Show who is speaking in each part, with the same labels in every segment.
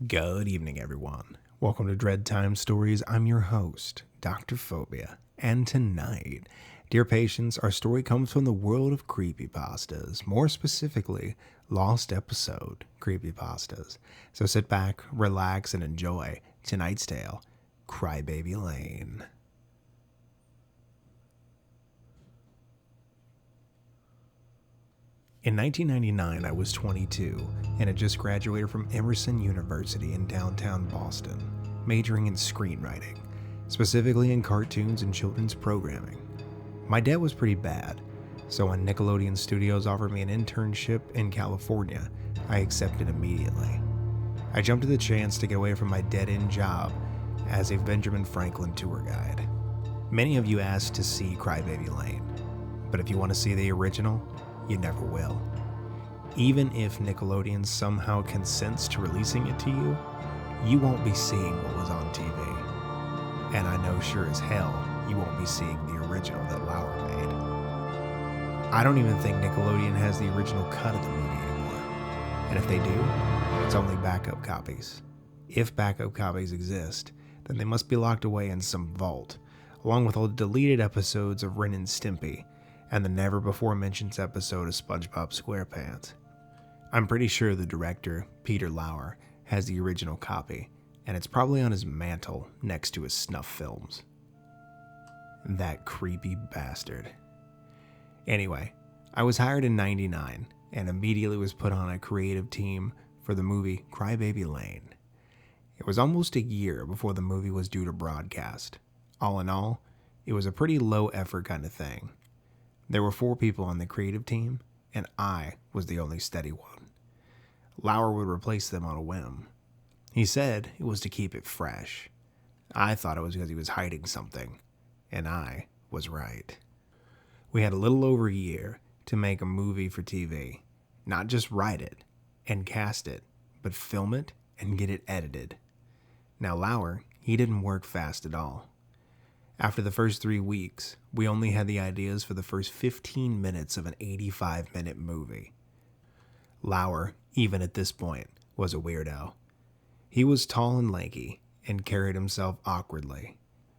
Speaker 1: Good evening, everyone. Welcome to Dread Time Stories. I'm your host, Dr. Phobia, and tonight, dear patients, our story comes from the world of creepypastas, more specifically, lost episode creepypastas. So sit back, relax, and enjoy tonight's tale, Crybaby Lane. In 1999, I was 22 and had just graduated from Emerson University in downtown Boston, majoring in screenwriting, specifically in cartoons and children's programming. My debt was pretty bad, so when Nickelodeon Studios offered me an internship in California, I accepted immediately. I jumped at the chance to get away from my dead-end job as a Benjamin Franklin tour guide. Many of you asked to see Crybaby Lane, but if you want to see the original, you never will. Even if Nickelodeon somehow consents to releasing it to you, you won't be seeing what was on TV. And I know sure as hell you won't be seeing the original that Lauer made. I don't even think Nickelodeon has the original cut of the movie anymore. And if they do, it's only backup copies. If backup copies exist, then they must be locked away in some vault, along with all the deleted episodes of Ren and Stimpy, and the never-before-mentioned episode of SpongeBob SquarePants. I'm pretty sure the director, Peter Lauer, has the original copy, and it's probably on his mantle next to his snuff films. That creepy bastard. Anyway, I was hired in '99 and immediately was put on a creative team for the movie Crybaby Lane. It was almost a year before the movie was due to broadcast. All in all, it was a pretty low-effort kind of thing. There were 4 people on the creative team, and I was the only steady one. Lauer would replace them on a whim. He said it was to keep it fresh. I thought it was because he was hiding something, and I was right. We had a little over a year to make a movie for TV. Not just write it and cast it, but film it and get it edited. Now Lauer, he didn't work fast at all. After the first 3 weeks, we only had the ideas for the first 15 minutes of an 85-minute movie. Lauer, even at this point, was a weirdo. He was tall and lanky and carried himself awkwardly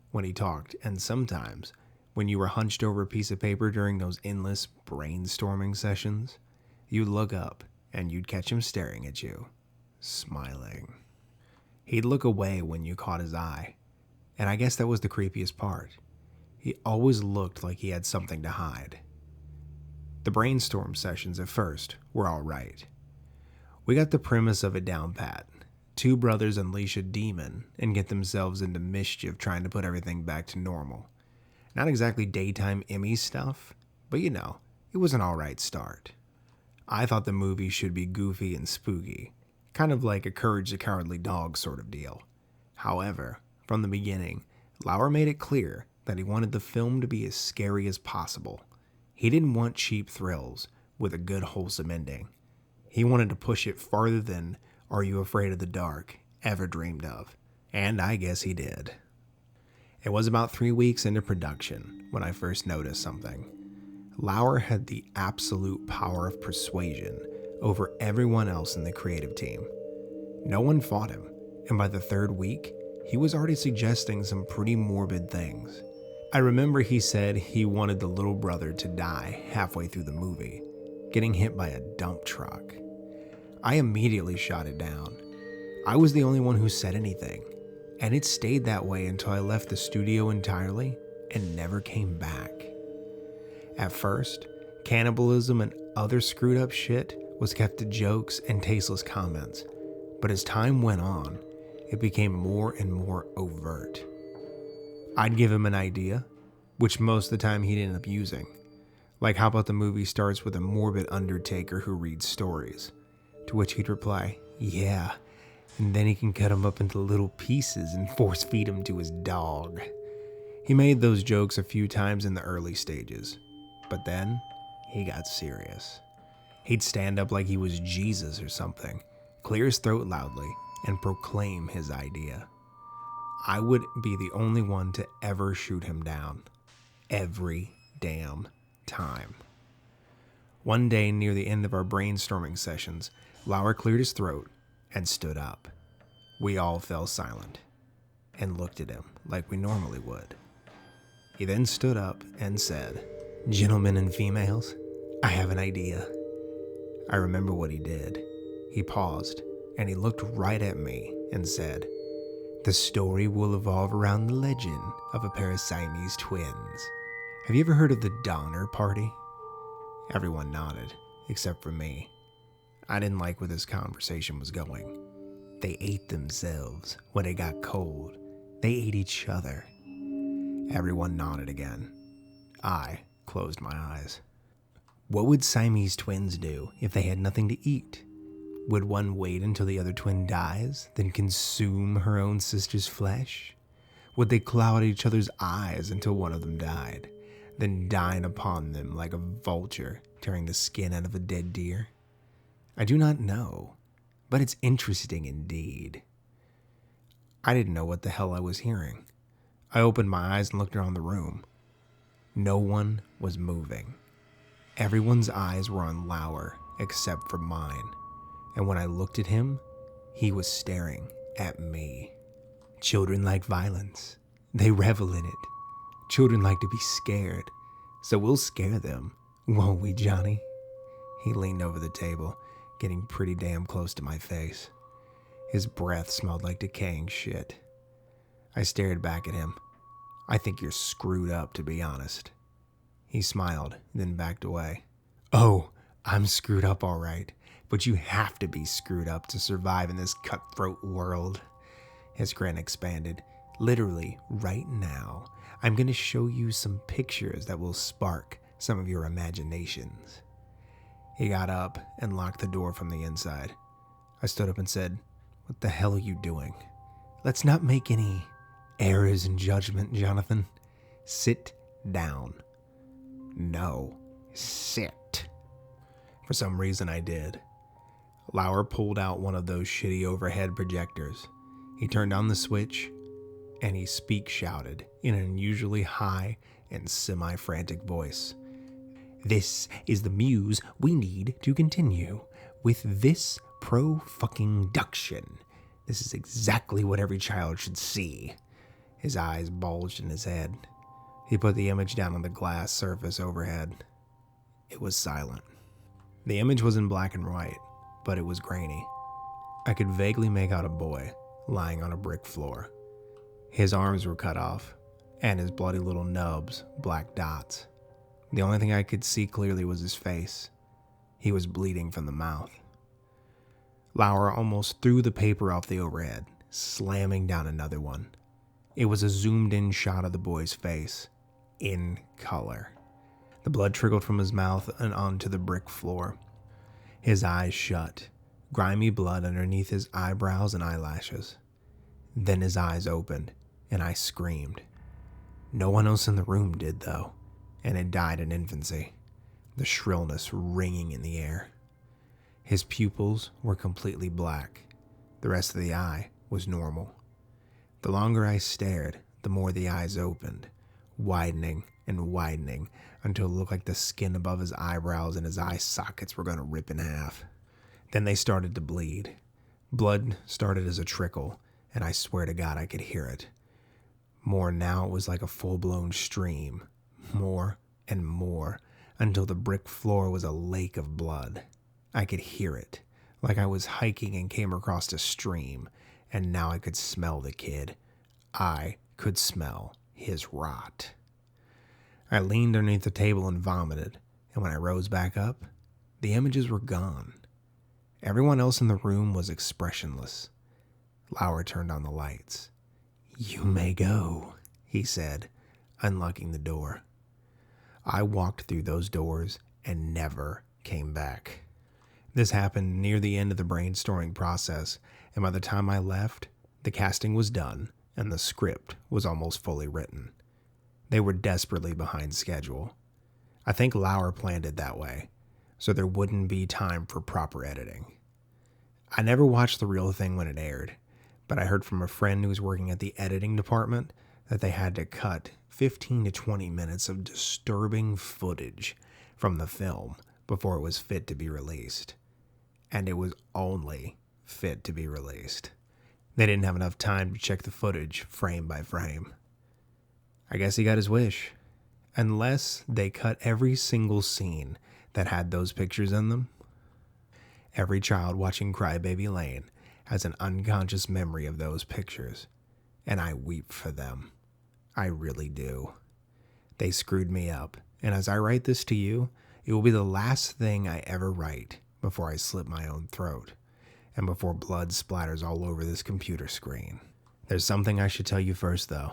Speaker 1: when he talked, and sometimes, when you were hunched over a piece of paper during those endless brainstorming sessions, you'd look up and you'd catch him staring at you, smiling. He'd look away when you caught his eye. And I guess that was the creepiest part. He always looked like he had something to hide. The brainstorm sessions at first were all right. We got the premise of it down pat. 2 brothers unleash a demon and get themselves into mischief trying to put everything back to normal. Not exactly daytime Emmy stuff, but you know, it was an alright start. I thought the movie should be goofy and spooky, kind of like a Courage the Cowardly Dog sort of deal. However, from the beginning, Lauer made it clear that he wanted the film to be as scary as possible. He didn't want cheap thrills with a good wholesome ending. He wanted to push it farther than Are You Afraid of the Dark ever dreamed of, and I guess he did. It was about 3 weeks into production when I first noticed something. Lauer had the absolute power of persuasion over everyone else in the creative team. No one fought him, and by the 3rd week, he was already suggesting some pretty morbid things. I remember he said he wanted the little brother to die halfway through the movie, getting hit by a dump truck. I immediately shot it down. I was the only one who said anything, and it stayed that way until I left the studio entirely and never came back. At first, cannibalism and other screwed up shit was kept to jokes and tasteless comments, but as time went on, it became more and more overt. I'd give him an idea, which most of the time he'd end up using. Like how about the movie starts with a morbid undertaker who reads stories, to which he'd reply, yeah, and then he can cut them up into little pieces and force feed them to his dog. He made those jokes a few times in the early stages, but then he got serious. He'd stand up like he was Jesus or something, clear his throat loudly, and proclaim his idea. I would be the only one to ever shoot him down. Every damn time. One day near the end of our brainstorming sessions, Lauer cleared his throat and stood up. We all fell silent and looked at him like we normally would. He then stood up and said, "Gentlemen and females, I have an idea." I remember what he did. He paused and he looked right at me and said, "The story will evolve around the legend of a pair of Siamese twins. Have you ever heard of the Donner Party?" Everyone nodded, except for me. I didn't like where this conversation was going. They ate themselves when it got cold. They ate each other. Everyone nodded again. I closed my eyes. What would Siamese twins do if they had nothing to eat? Would one wait until the other twin dies, then consume her own sister's flesh? Would they claw at each other's eyes until one of them died, then dine upon them like a vulture tearing the skin out of a dead deer? I do not know, but it's interesting indeed. I didn't know what the hell I was hearing. I opened my eyes and looked around the room. No one was moving. Everyone's eyes were on Lauer except for mine, and when I looked at him, he was staring at me. Children like violence. They revel in it. Children like to be scared, so we'll scare them, won't we, Johnny? He leaned over the table, getting pretty damn close to my face. His breath smelled like decaying shit. I stared back at him. I think you're screwed up, to be honest. He smiled, then backed away. Oh, I'm screwed up all right, but you have to be screwed up to survive in this cutthroat world. His grin expanded. Literally, right now, I'm going to show you some pictures that will spark some of your imaginations. He got up and locked the door from the inside. I stood up and said, "What the hell are you doing? Let's not make any errors in judgment, Jonathan. Sit down." No, sit. For some reason I did. Lauer pulled out one of those shitty overhead projectors. He turned on the switch, and he shouted in an unusually high and semi-frantic voice. "This is the muse we need to continue with this pro-fucking-duction. This is exactly what every child should see." His eyes bulged in his head. He put the image down on the glass surface overhead. It was silent. The image was in black and white, but it was grainy. I could vaguely make out a boy lying on a brick floor. His arms were cut off, and his bloody little nubs black dots. The only thing I could see clearly was his face. He was bleeding from the mouth. Lauer almost threw the paper off the overhead, slamming down another one. It was a zoomed-in shot of the boy's face, in color. The blood trickled from his mouth and onto the brick floor. His eyes shut, grimy blood underneath his eyebrows and eyelashes. Then his eyes opened, and I screamed. No one else in the room did, though, and it died in infancy, the shrillness ringing in the air. His pupils were completely black. The rest of the eye was normal. The longer I stared, the more the eyes opened, widening and widening until it looked like the skin above his eyebrows and his eye sockets were going to rip in half. Then they started to bleed. Blood started as a trickle, and I swear to God I could hear it. More now, it was like a full-blown stream. More and more, until the brick floor was a lake of blood. I could hear it, like I was hiking and came across a stream, and now I could smell the kid. I could smell his rot. I leaned underneath the table and vomited, and when I rose back up, the images were gone. Everyone else in the room was expressionless. Lauer turned on the lights. "You may go," he said, unlocking the door. I walked through those doors and never came back. This happened near the end of the brainstorming process, and by the time I left, the casting was done and the script was almost fully written. They were desperately behind schedule. I think Lauer planned it that way, so there wouldn't be time for proper editing. I never watched the real thing when it aired, but I heard from a friend who was working at the editing department that they had to cut 15 to 20 minutes of disturbing footage from the film before it was fit to be released. And it was only fit to be released. They didn't have enough time to check the footage frame by frame. I guess he got his wish. Unless they cut every single scene that had those pictures in them. Every child watching Crybaby Lane has an unconscious memory of those pictures, and I weep for them. I really do. They screwed me up, and as I write this to you, it will be the last thing I ever write before I slit my own throat, and before blood splatters all over this computer screen. There's something I should tell you first, though.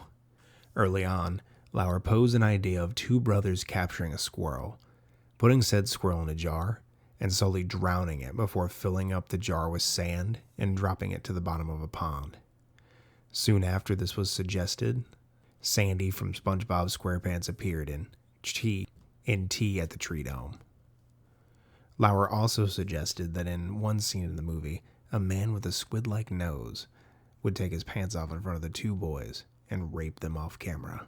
Speaker 1: Early on, Lauer posed an idea of two brothers capturing a squirrel, putting said squirrel in a jar, and slowly drowning it before filling up the jar with sand and dropping it to the bottom of a pond. Soon after this was suggested, Sandy from SpongeBob SquarePants appeared in Tea at the Tree Dome. Lauer also suggested that in one scene in the movie, a man with a squid-like nose would take his pants off in front of the two boys and rape them off camera,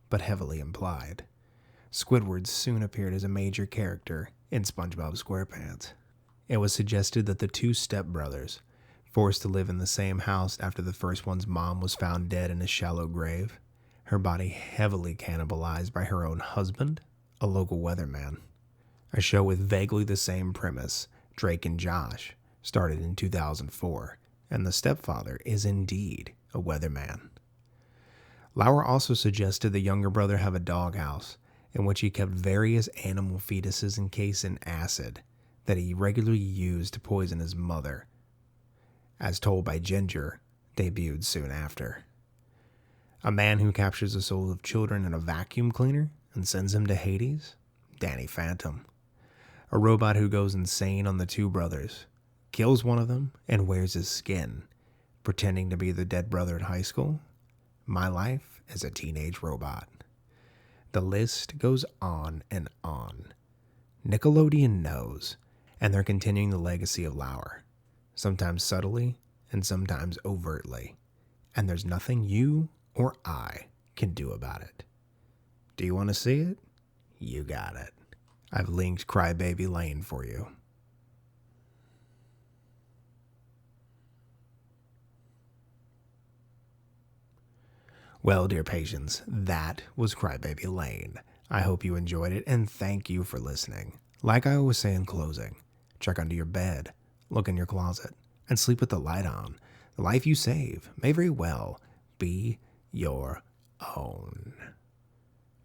Speaker 1: but heavily implied. Squidward soon appeared as a major character in SpongeBob SquarePants. It was suggested that the two stepbrothers, forced to live in the same house after the first one's mom was found dead in a shallow grave, her body heavily cannibalized by her own husband, a local weatherman. A show with vaguely the same premise, Drake and Josh, started in 2004, and the stepfather is indeed a weatherman. Lauer also suggested the younger brother have a doghouse in which he kept various animal fetuses encased in acid that he regularly used to poison his mother. As told by Ginger, debuted soon after. A man who captures the souls of children in a vacuum cleaner and sends them to Hades? Danny Phantom. A robot who goes insane on the two brothers, kills one of them, and wears his skin, pretending to be the dead brother at high school? My Life as a Teenage Robot. The list goes on and on. Nickelodeon knows, and they're continuing the legacy of Lauer, sometimes subtly and sometimes overtly, and there's nothing you or I can do about it. Do you want to see it? You got it. I've linked Crybaby Lane for you. Well, dear patients, that was Crybaby Lane. I hope you enjoyed it, and thank you for listening. Like I always say in closing, check under your bed, look in your closet, and sleep with the light on. The life you save may very well be your own.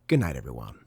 Speaker 1: Good night, everyone.